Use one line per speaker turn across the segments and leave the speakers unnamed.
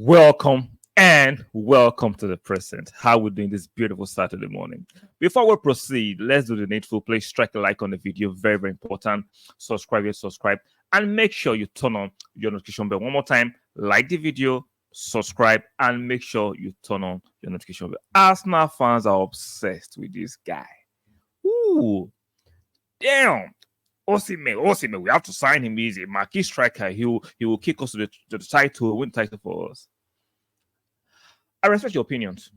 Welcome to the present. How we doing this beautiful Saturday morning? Before we proceed, let's do the needful. Please strike a like on the video. Very, very important. Subscribe, and make sure you turn on your notification bell. One more time, like the video, subscribe, and make sure you turn on your notification bell. Arsenal fans are obsessed with this guy. Ooh, damn. Osihmen, we have to sign him. He's a marquee striker. He will kick us to the title, win the title for us. I respect your opinions.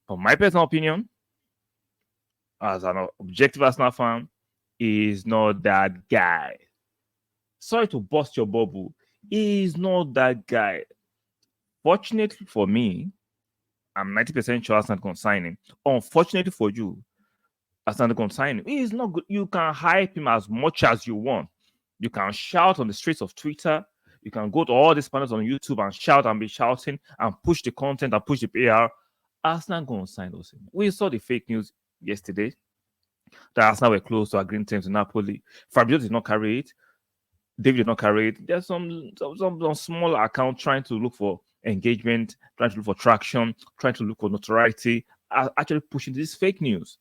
But my personal opinion, as an objective Arsenal fan, is not that guy. Sorry to bust your bubble. He is not that guy. Fortunately for me, I'm 90% sure Arsenal can sign him. Unfortunately for you, Arsenal can sign him. He is not good. You can hype him as much as you want. You can shout on the streets of Twitter. You can go to all these panels on YouTube and shout and be shouting and push the content and push the PR. Arsenal going to sign us. We saw the fake news yesterday that Arsenal were close to agreeing terms in Napoli. Fabio did not carry it. David did not carry it. There's some small account trying to look for engagement, trying to look for traction, trying to look for notoriety, actually pushing this fake news.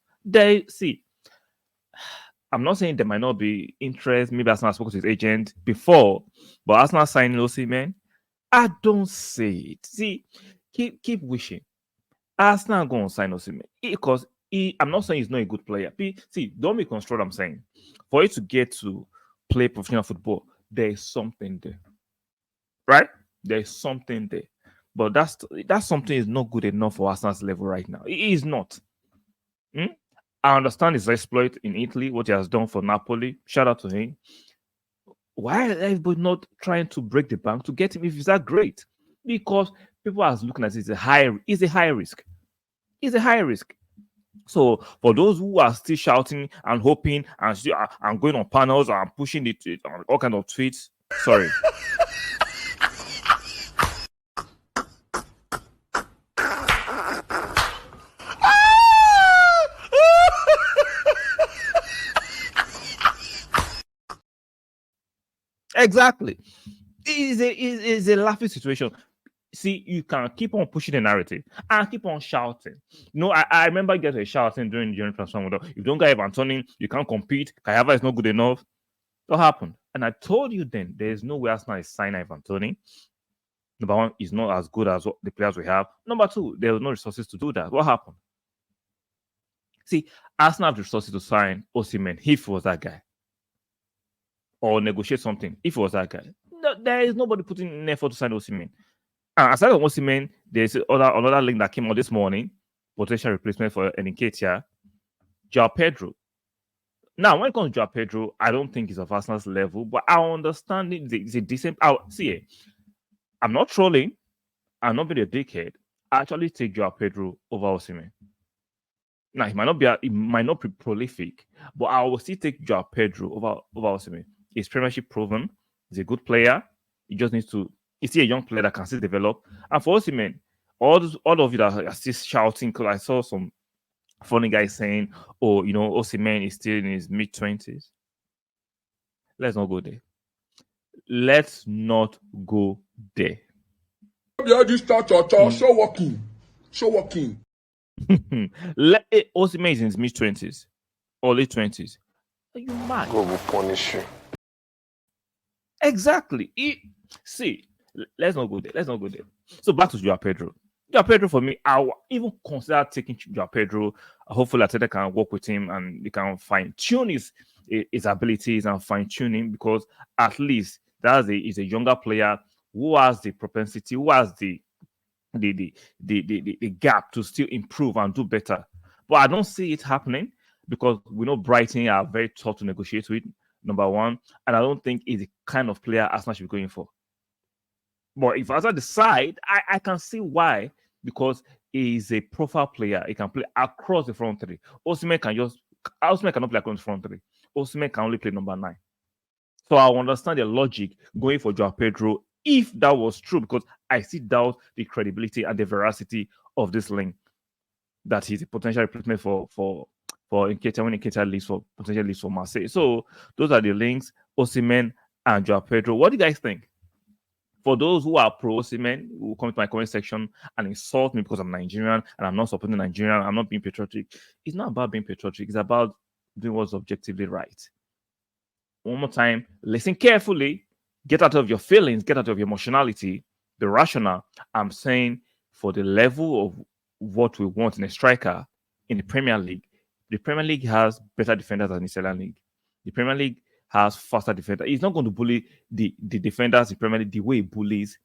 I'm not saying there might not be interest. Maybe Arsenal spoke to his agent before, but Arsenal signing Osihmen, I don't see it. See, keep wishing. Arsenal going to sign Osihmen because I'm not saying he's not a good player. See, don't misconstrue what I'm saying. For you to get to play professional football, there is something there, right? There is something there, but that something is not good enough for Arsenal's level right now. It is not. I understand his exploit in Italy, what he has done for Napoli. Shout out to him. Why are everybody not trying to break the bank to get him if he's that great? Because people are looking at it as a high risk. It's a high risk. So for those who are still shouting and hoping and going on panels and pushing it on all kinds of tweets, sorry. Exactly. It's a laughing situation. See, you can keep on pushing the narrative and keep on shouting. I remember getting shouting during the January transfer window. If you don't get Ivan Toney, you can't compete. Kayava is not good enough. What happened? And I told you then, there is no way Arsenal is signing Ivan Toney. Number one, he's not as good as the players we have. Number two, there are no resources to do that. What happened? See, Arsenal have the resources to sign Osihmen if he was that guy. Or negotiate something if it was that guy. No, there is nobody putting in effort to sign Osihmen. And aside from Osihmen, there's another link that came out this morning, potential replacement for Nketiah, Joao Pedro. Now, when it comes to Joao Pedro, I don't think he's of Arsenal's level, but I understand it's a decent. I'm not trolling. I'm not being a dickhead. I actually take Joao Pedro over Osihmen. Now, he might not be prolific, but I will still take Joao Pedro over Osihmen. He's premiership proven. He's a good player. He just needs to. He's still a young player that can still develop. And for Osihmen, all of you that are still shouting, because I saw some funny guys saying, "Oh, Osihmen is still in his mid-20s." Let's not go there. Let's not go there.
Show walking.
Osihmen is in his mid-20s or late 20s. Are you mad?
God will punish you.
Exactly. Let's not go there. So back to Joao Pedro. Joao Pedro, for me, I will even consider taking Joao Pedro. Hopefully, Arteta can work with him and they can fine-tune his abilities and fine-tune him, because at least he's a younger player who has the propensity, who has the gap to still improve and do better. But I don't see it happening because we know Brighton are very tough to negotiate with, number one, and I don't think he's the kind of player Arsenal should be going for. But if Arsenal decide, I can see why, because he's a profile player. He can play across the front three. Osihmen cannot play across the front three. Osihmen can only play number 9. So I understand the logic going for Joao Pedro if that was true, because I still doubt the credibility and the veracity of this link that he's a potential replacement for Nketiah when Nketiah potentially leaves for Marseille. So those are the links: Osihmen and Joao Pedro. What do you guys think? For those who are pro Osihmen, who come to my comment section and insult me because I'm Nigerian and I'm not supporting Nigerian, I'm not being patriotic. It's not about being patriotic. It's about doing what's objectively right. One more time, listen carefully. Get out of your feelings. Get out of your emotionality. The rationale. I'm saying for the level of what we want in a striker in the Premier League has better defenders than the Italian League. The Premier League has faster defenders. He's not going to bully the defenders in Premier League the way he bullies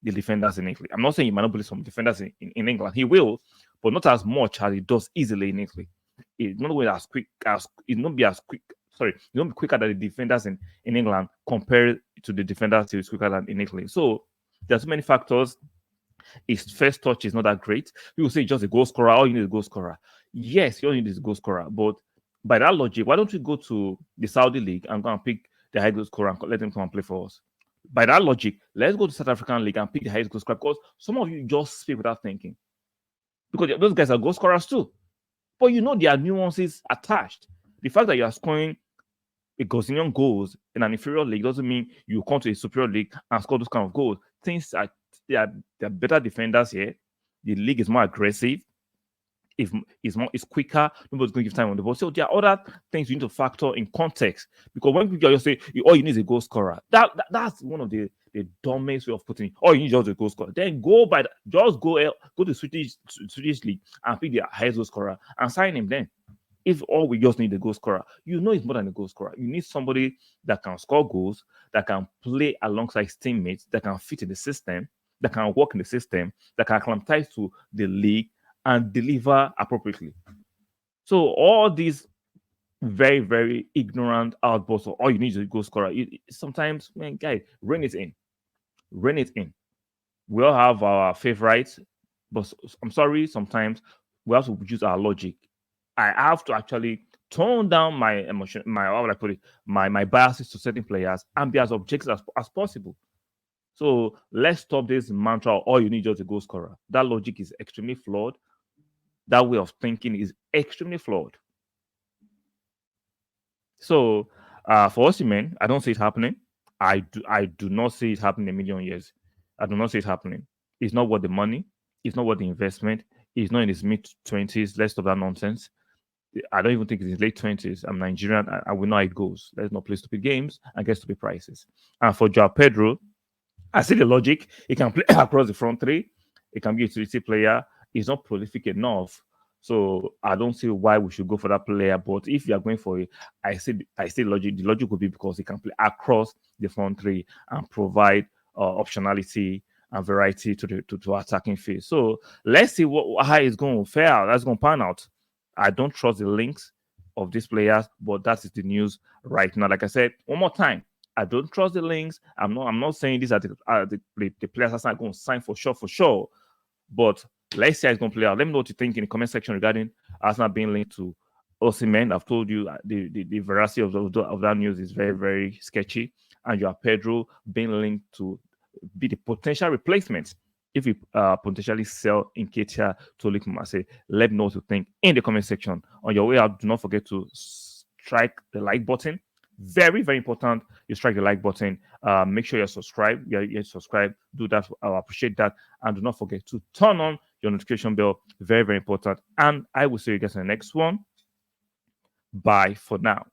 the defenders in Italy. I'm not saying he might not bully some defenders in England. He will, but not as much as he does easily in Italy. It's not going as quick as it not be as quick. Sorry, it won't be quicker than the defenders in England compared to the defenders who is quicker than in Italy. So there's so many factors. His first touch is not that great. People say just a goal scorer. All you need is a goal scorer. Yes, you only need is a goal scorer. But by that logic, why don't we go to the Saudi league and go and pick the high goal scorer and let them come and play for us? By that logic, let's go to South African league and pick the highest goal scorer, because some of you just speak without thinking. Because those guys are goal scorers too. But you know there are nuances attached. The fact that you are scoring a gazillion goals in an inferior league doesn't mean you come to a superior league and score those kind of goals. Things are there are better defenders here. The league is more aggressive. If it's quicker, nobody's going to give time on the ball. So there are other things you need to factor in context. Because when people just say all you need is a goal scorer, that's one of the dumbest way of putting it. All you need is just a goal scorer. Then go to Swedish league and pick the highest goal scorer and sign him. Then, if all we just need a goal scorer, you know it's more than a goal scorer. You need somebody that can score goals, that can play alongside his teammates, that can fit in the system, that can work in the system, that can acclimatize to the league and deliver appropriately. So all these very, very ignorant outbursts of all you need is a goal scorer. Sometimes, man, guys, rein it in. Rein it in. We all have our favorites, but I'm sorry, sometimes we have to use our logic. I have to actually tone down my emotion, how would I put it, my biases to certain players and be as objective as possible. So let's stop this mantra, all you need is just a goal scorer. That logic is extremely flawed. That way of thinking is extremely flawed. So for Osihmen, I don't see it happening. I do not see it happening in a million years. I do not see it happening. It's not worth the money. It's not worth the investment. He's not in his mid-20s. Let's stop that nonsense. I don't even think it's in his late 20s. I'm Nigerian. I will know how it goes. Let's not play stupid games and get stupid prices. And for Joao Pedro, I see the logic. He can play across the front three. He can be a utility player. He's not prolific enough. So I don't see why we should go for that player. But if you are going for it, I see logic. The logic would be because he can play across the front three and provide optionality and variety to attacking phase. So let's see how it's going to fare out. That's going to pan out. I don't trust the links of these players, but that is the news right now. Like I said, one more time, I don't trust the links. I'm not saying these are the players that's not going to sign for sure. But let's see how it's going to play out. Let me know what you think in the comment section regarding Arsenal being linked to Osihmen. I've told you the veracity of that news is very, very sketchy. And you have Pedro being linked to be the potential replacement if we potentially sell Nketiah to Lick Marseille. Let me know what you think in the comment section. On your way out, do not forget to strike the like button. Very, very important. You strike the like button. Make sure you're subscribed. You're subscribed. Do that. I'll appreciate that. And do not forget to turn on your notification bell. Very, very important. And I will see you guys in the next one. Bye for now.